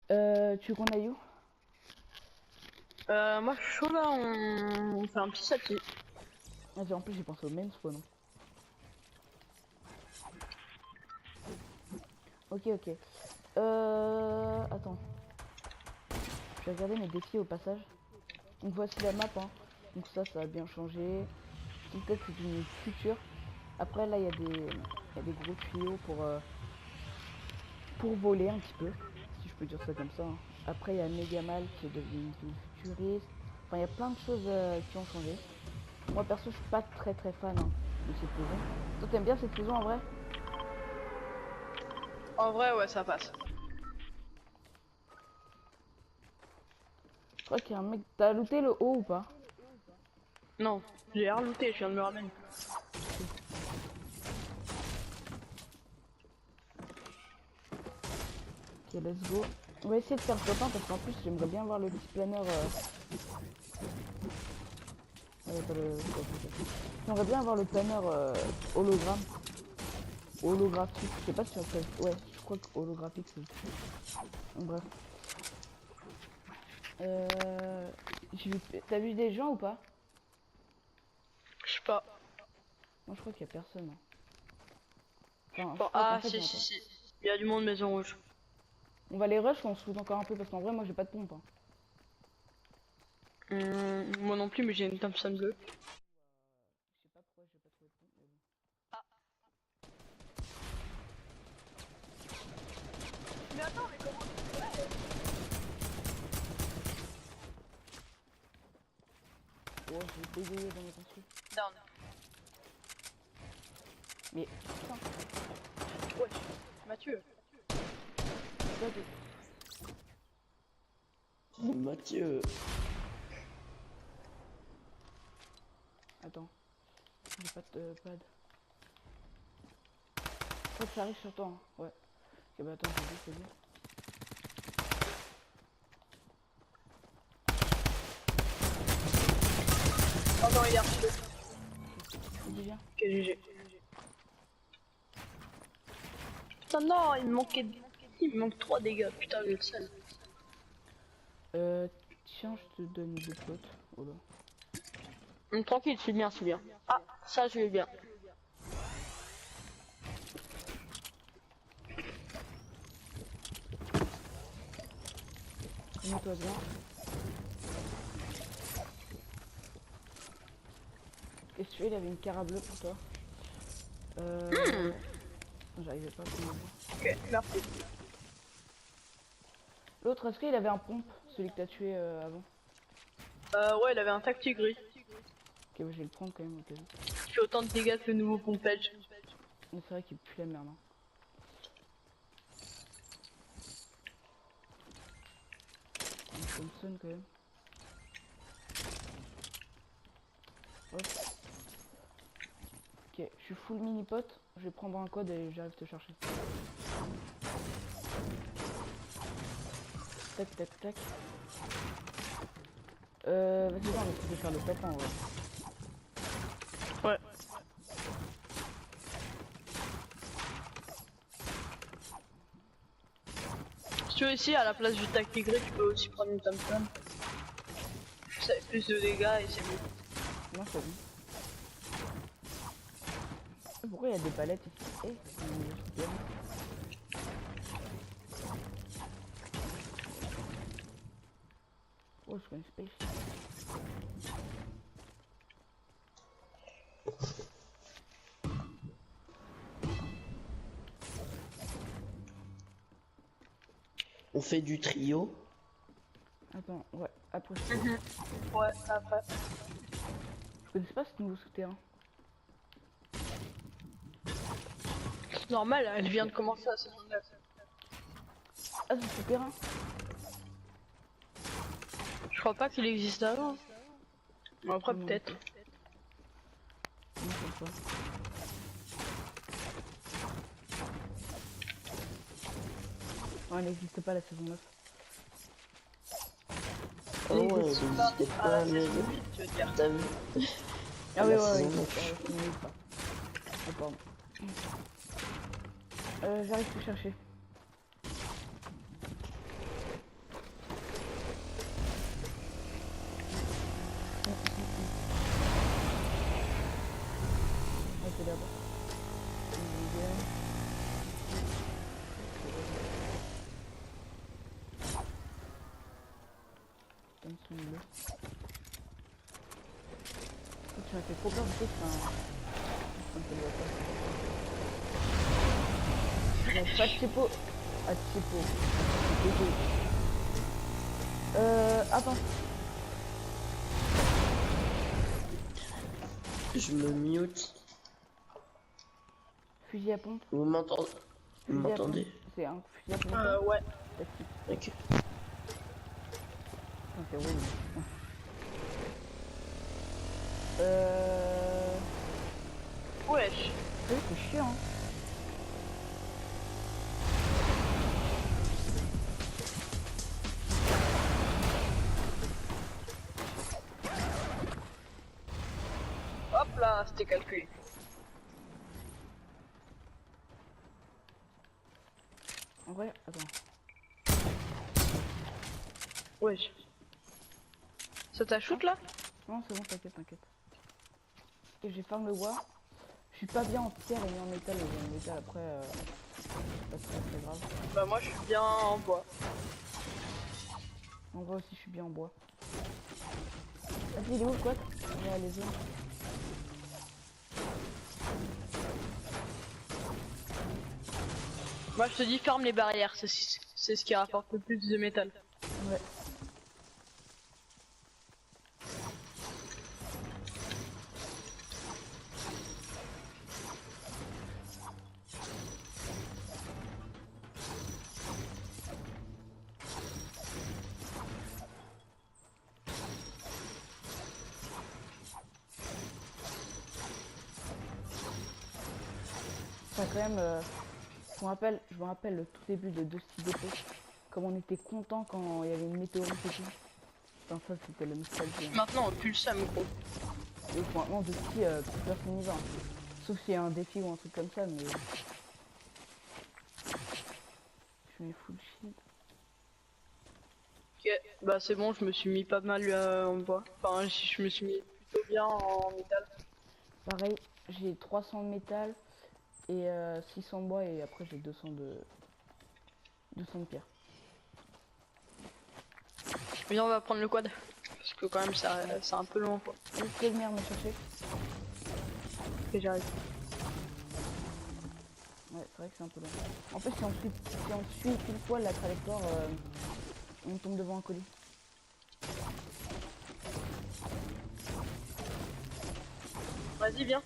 Tu veux qu'on aille où? Moi je suis chaud là, on fait un petit sati. Vas-y, en plus j'ai pensé au main spawn. Ok, ok. Attends. Je vais regarder mes défis au passage. Donc voici la map, hein. Donc ça a bien changé. Donc peut-être c'est une future. Après là, il y a des gros tuyaux pour voler un petit peu. Si je peux dire ça comme ça, hein. Après, il y a Megamal qui est devenu une ville futuriste. Enfin, il y a plein de choses qui ont changé. Moi perso, je suis pas très fan, hein, de cette saison. Toi, t'aimes bien cette saison en vrai? En vrai, ouais, ça passe. Je crois qu'il y a un mec. T'as looté le haut ou pas? Non, j'ai relooté, je viens de me ramener. Ok. Ok, let's go. On va essayer de faire top 1 parce qu'en plus, j'aimerais bien voir le petit planeur. Pas le... J'aimerais bien avoir le planeur hologramme. Holographique. Je sais pas si ça s'appelle. Ouais, je crois que holographique c'est. Bref. Euh... T'as vu des gens ou pas? Je sais pas. Moi je crois qu'il y a personne, hein. Enfin, Bon, je crois qu'en ah, fait si, j'en si, entends. si. Il y a du monde maison rouge. On va les rush ou on se fout encore un peu parce qu'en vrai moi j'ai pas de pompe, hein. Moi non plus, mais j'ai une Thompson bleue. Je sais pas pourquoi j'ai pas trouvé de pompe, mais bon. Mais attends, mais comment? Oh, j'ai bégayé dans mes construits. Down. Mais putain, Ouais, Mathieu. toi Mathieu, Attends, j'ai pas de pad. Je crois que ça arrive sur toi, hein. Ouais. Ok, bah attends, c'est dit. Oh non, il est archi. C'est dit bien. Ok, GG. Putain, non, il me manquait. Il me manque 3 dégâts, putain, le seul. Tiens, je te donne deux potes. Oh là. Tranquille, c'est bien, c'est bien. Ah, ça, je vais bien. Remets-toi bien. Qu'est-ce que tu fais? Il avait une cara bleue pour toi. Euh... J'arrivais pas à te voir. Ok, merci. L'autre, est-ce qu'il avait un pompe? Celui que t'as tué avant? Ouais, il avait un tactique gris. Ok, bah, je vais le prendre quand même au cas où. Il fait autant de dégâts que le nouveau pompage. Mais c'est vrai qu'il pue la merde, hein. Un Thompson quand même. Hop. Ok, je suis full mini pote. Je vais prendre un code et j'arrive te chercher. Tac, tac, tac. Vas-y, on va essayer de faire le top 1, ouais. Ouais. Si tu veux ici, à la place du tactique gris, tu peux aussi prendre une Thompson. Ça fait plus de dégâts et c'est mieux. Non, c'est bon. Pourquoi il y a des palettes ici? Oh, je connais pas ici. on fait du trio. Attends, ouais, après je Ouais, après. Je connais pas ce nouveau souterrain. C'est normal, elle vient de commencer à saison 9. Ah, ce souterrain? Je crois pas qu'il existe avant. Bon, après, Non, non peut-être. plus. Non, je sais pas. Non, elle n'existe pas la saison 9. Ah ouais, il existait Ah, pas, la mais saison 8, tu veux dire. t'as vu? Ah oui, La ouais, ouais, saison il 9. existe pas. Oh, pardon. J'arrive te chercher. Ça me semble. Tu m'as fait trop peur, je sais que ça me fait pas de typo. Ah, typo. Attends. Je me mute. Fusil à pompe. Vous m'entendez? Vous Fusil à pompe. m'entendez? C'est un fusil à pompe. Ouais. Tactique. Ok. Ah, c'est horrible. Wesh. Oui, c'est chiant. Hein. Hop là, c'était calculé. En vrai, attends. Wesh. Ça t'a shoot là? Non, c'est bon, t'inquiète. Et j'ai farm le bois. Je suis pas bien en pierre et en métal. Et en métal après, c'est pas très grave. Bah moi je suis bien en bois. En vrai aussi, je suis bien en bois. Vas-y, il est où le quad? Ouais, les zones. Moi je te dis ferme les barrières, c'est ce qui rapporte le plus de métal. Ouais. Enfin, quand même, je me rappelle le tout début de Dusty Depot, comme on était content quand il y avait une météorite et tout. Enfin, ça c'était le nostalgie. Hein. Maintenant on pue le seum gros. Et maintenant Dusty, plus personne n'y va. Hein. Sauf s'il y a un défi ou un truc comme ça, mais... Je mets full shield. Ok, bah c'est bon, je me suis mis pas mal en bois. Enfin je me suis mis plutôt bien en métal. Pareil, j'ai 300 de métal et 600 de bois et après j'ai 200 de pierre. Viens on va prendre le quad. Parce que quand même c'est un peu long quoi. Vous pouvez venir me chercher? Ok j'arrive. Ouais, c'est vrai que c'est un peu long. En fait, si on suit pile poil la trajectoire, on tombe devant un colis. Vas-y viens,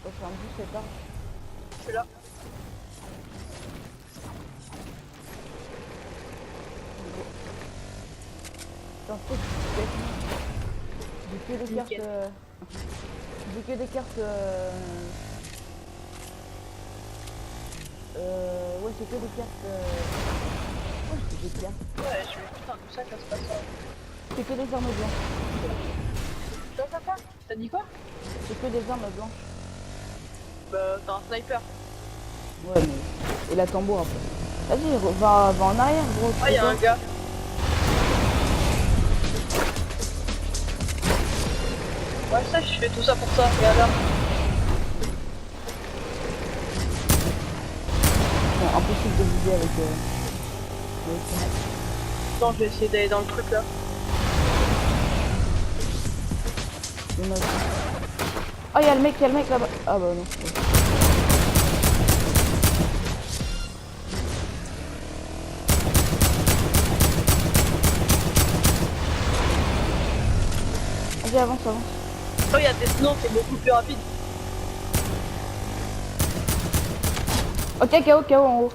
On fait un boost cette arme. je suis là. Putain, j'ai que des cartes. Nickel. J'ai que des cartes. Ouais, c'est que des cartes. Ouais, c'est des cartes. Ouais je vais putain tout ça se passe. C'est que des armes blanches. Quoi? T'as dit quoi? C'est que des armes blanches. Bah t'as un sniper. Ouais, mais. Et la tambour après. Vas-y, va en arrière, gros. Ah y'a un gars. Ouais ça je fais tout ça pour ça, et alors? Bon, impossible de viser avec. Non je vais essayer d'aller dans le truc là. Oh, y'a le mec là-bas. Ah bah non. Vas-y, avance. Oh y'a des snows, c'est beaucoup plus rapide. Ok, KO en haut.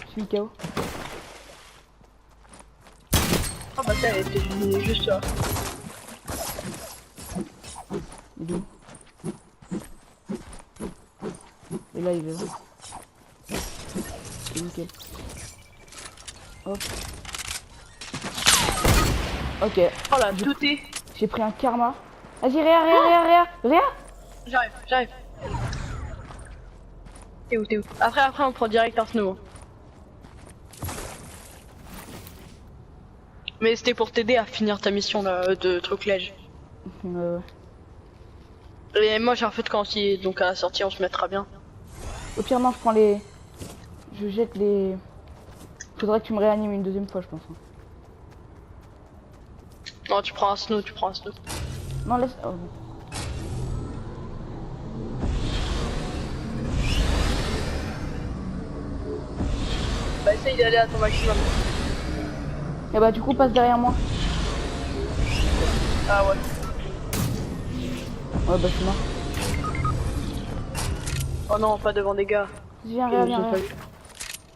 Je suis KO. Ah bah ça elle était juste là. Il est où? Et là il est là. C'est nickel. Hop. Ok. Oh là, tout est. J'ai pris un karma. Vas-y, réa. J'arrive. T'es où? Après on prend direct un snow. Mais c'était pour t'aider à finir ta mission là, de truclage. Et moi j'ai un feu de camp aussi, donc à la sortie on se mettra bien. Au pire, non, je prends les. Je jette les. Faudrait que tu me réanimes une deuxième fois, je pense. Hein. Non, tu prends un snow, Non, laisse. Oh. Bah, essaye d'aller à ton maximum. Et bah, du coup, passe derrière moi. Ah ouais. Ouais, bah, je suis mort. Oh non, pas devant des gars. Viens, viens.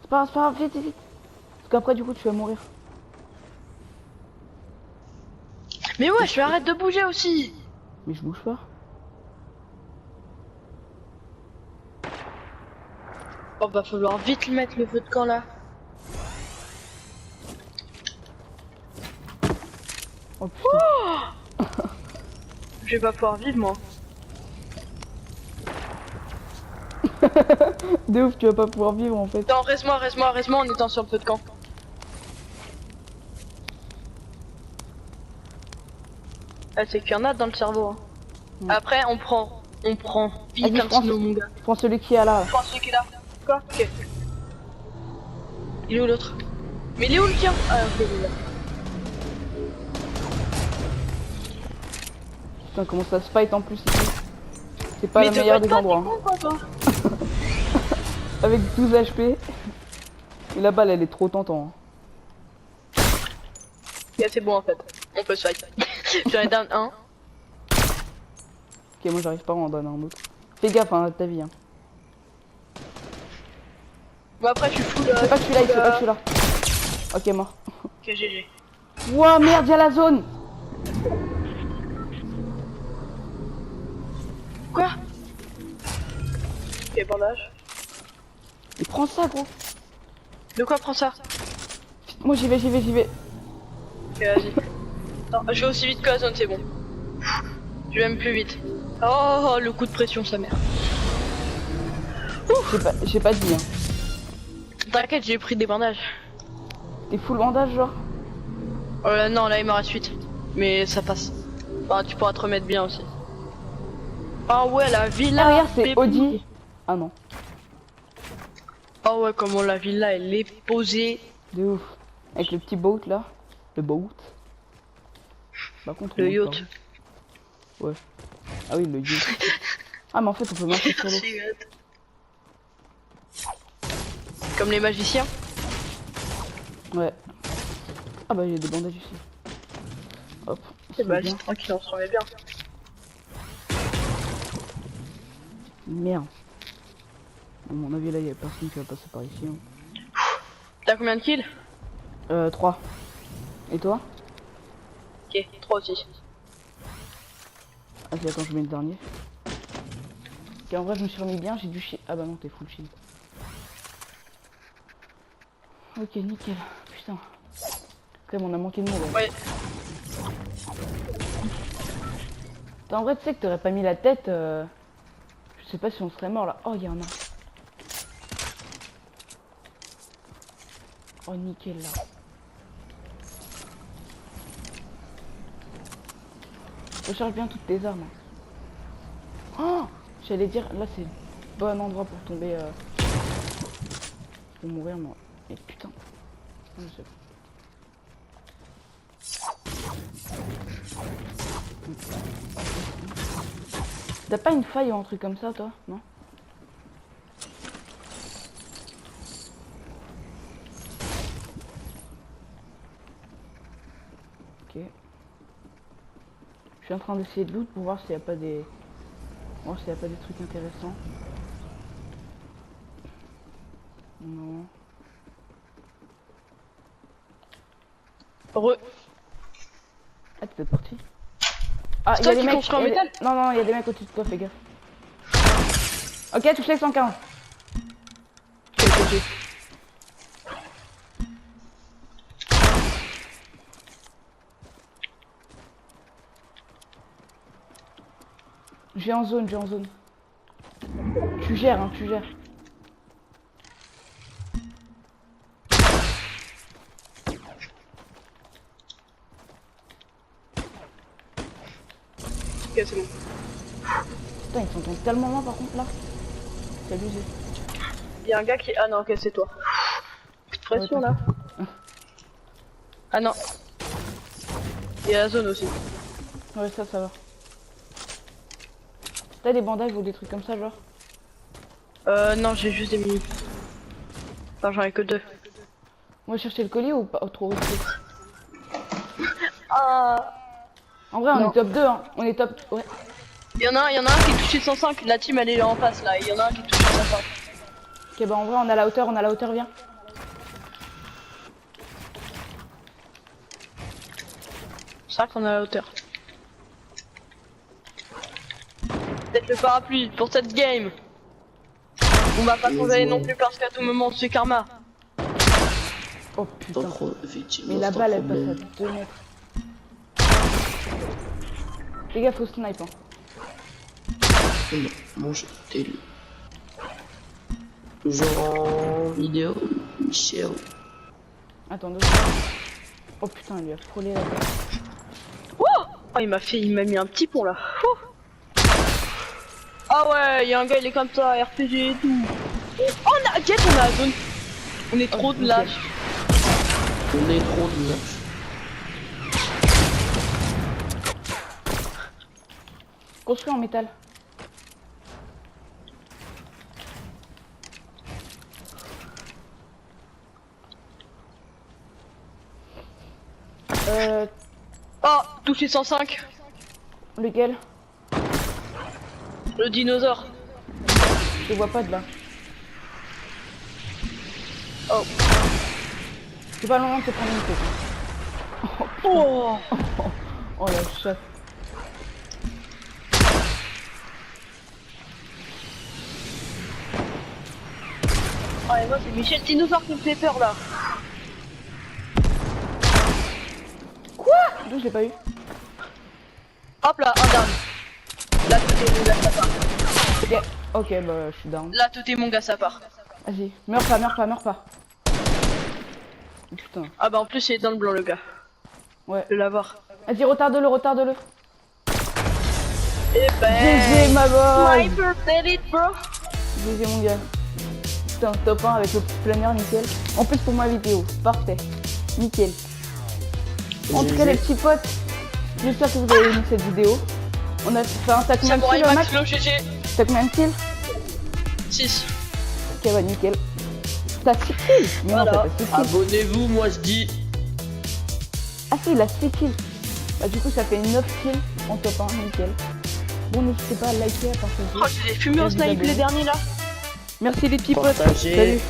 C'est pas grave, vite. Parce qu'après, du coup, tu vas mourir. Mais ouais, je arrête de bouger aussi. Mais je bouge pas. Oh, va falloir vite mettre le feu de camp là. Oh putain. Je vais pas pouvoir vivre moi. De ouf, tu vas pas pouvoir vivre en fait. Non, reste-moi en étant sur le feu de camp. Ah, c'est qu'il y en a dans le cerveau. Hein. Mm. Après, on prend vite Vas-y, un snow, mon gars. je prends celui qui est là. Je prends celui qui est là. Quoi? Ok. Il est où l'autre? Mais il est où le tien? Ah, ok, il est là. Putain, comment ça se fight en plus ici. C'est pas le Mais meilleur des pas endroits. con, quoi, toi. Avec 12 HP. Et la balle, elle est trop tentante. Yeah, c'est bon en fait. On peut se fight. J'en ai down un. Ok, moi j'arrive pas à en donner un autre. Fais gaffe, hein, ta vie. Hein. Bon, après, je suis full. C'est pas que celui-là, c'est pas que celui-là. Ok, mort. Ok, GG. Ouah, merde, y'a la zone. Quoi? Ok, bandage. Il prend ça, gros. De quoi prends ça? Moi j'y vais. Ok, vas-y. Non, je vais aussi vite que la zone, c'est bon. Je vais même plus vite. Oh, le coup de pression, sa mère. J'ai pas dit, hein. T'inquiète, j'ai pris des bandages. T'es full bandage, genre? Non, là il me reste 8. Mais ça passe. Enfin, tu pourras te remettre bien aussi. Ah ouais, la villa. Ah, regarde, c'est pépou. Audi. Ah non, Ah ouais, comment la villa elle est posée. de ouf. Avec le petit boat là. Le boat. Par contre, on Le monte yacht. pas. Ouais. Ah oui, le yacht. Ah, mais en fait, on peut marcher sur l'eau. Comme les magiciens. Ouais. Ah bah, il y a des bandages ici. Hop. Et bah, bien. c'est tranquille, on se remet bien. Merde. À mon avis, là, il y a personne qui va passer par ici. Hein. T'as combien de kills? 3. Et toi? Ok, 3 aussi. Vas-y, attends, je mets le dernier. Ok, en vrai, je me suis remis bien, j'ai du shield. Ah bah non, t'es full shield. Ok, nickel. Putain. Quand même, on a manqué de mots, là. Ouais. En vrai, tu sais que t'aurais pas mis la tête. Je sais pas si on serait mort là. Oh, il y en a. Oh, nickel là. Recharge bien toutes tes armes. Oh, j'allais dire, là c'est le bon endroit pour tomber. Pour mourir, moi. Et putain. Je sais pas. T'as pas une faille ou un truc comme ça, toi? Non? Ok. Je suis en train d'essayer de loot pour voir s'il n'y a pas des... Voir s'il n'y a pas des trucs intéressants. Non. Re. Ah, t'es peut-être parti? Ah, C'est il y a toi des qui mecs. construis en y a des- métal? Non, il y a des mecs au-dessus de toi, fais gaffe. Ok, touche les 115. J'ai en zone, Tu gères, hein, tu gères. Ok, c'est bon. Putain, ils s'entendent tellement loin par contre là. C'est abusé. Il y a un gars qui. Ah non, ok, c'est toi. Pression Ouais, là. Ah non. Et la zone aussi. Ouais, ça va. T'as des bandages ou des trucs comme ça, genre? Non, j'ai juste des minutes. Enfin, j'en ai que 2. Moi, chercher le collier ou pas? Oh, trop risqué. Ah. En vrai, on Non. est top 2, hein. On est top. Ouais. Il y en a un qui est touché 105. La team, elle est là en face, là. Il y en a un qui est touché 105. Ok, bah en vrai, on a la hauteur, viens. C'est vrai qu'on est à la hauteur. Peut-être le parapluie pour cette game. On va pas s'en aller non plus parce qu'à tout moment, on se fait karma. Oh Pas putain. trop, effectivement. Mais la c'est un balle, elle passe problème. à 2 mètres. Les gars, faut snipe, hein. Non, bon, j'ai télé. Toujours en vidéo, Michel. Attends, 2 secondes. Oh putain, il lui a frôlé la tête. Oh, il m'a mis un petit pont là. Ouh. Ah ouais, il y a un gars, il est comme ça, RPG et tout. Oh, on a, Get, on a la zone. On est trop de lâches. On est trop de lâches. Construit en métal. Oh, touché 105. Lequel? Le dinosaure. Je le vois pas de là. Oh. C'est pas loin de te prendre une tête. Oh. Oh la chatte. Oh, et moi, c'est Michel Dinosaure qui me fait peur là. Quoi? D'où je l'ai pas eu? Hop là, un down. Là, tout est mon gars, ça part. Ok, ok, bah je suis down. Là, tout est mon gars, ça part. Vas-y, meurs pas, meurs pas, meurs pas. Oh, putain. Ah bah, en plus, il est dans le blanc, le gars. Ouais. Je vais l'avoir. Vas-y, retarde-le, retarde-le. Et GG ma boy. Sniper, did it, bro. GG mon gars. Putain, top 1 avec le planeur, nickel. En plus pour ma vidéo, parfait. Nickel. En tout cas les petits potes, j'espère que vous avez aimé cette vidéo. On a fait un tac même Samouraï kill, Max, Max. le GG. T'as combien de kills? 6. Ok, bah nickel. T'as 6 kills? Mais non, Voilà. t'as pas 6 kills. Abonnez-vous, moi je dis. Ah si, il a 6 kills. Bah du coup ça fait 9 kills en top 1, nickel. Bon, n'hésitez pas à liker, à partager. Oh, j'ai fumé au Et à vous snipe les abonner. derniers là. Merci les petits potes. Partagez. Salut.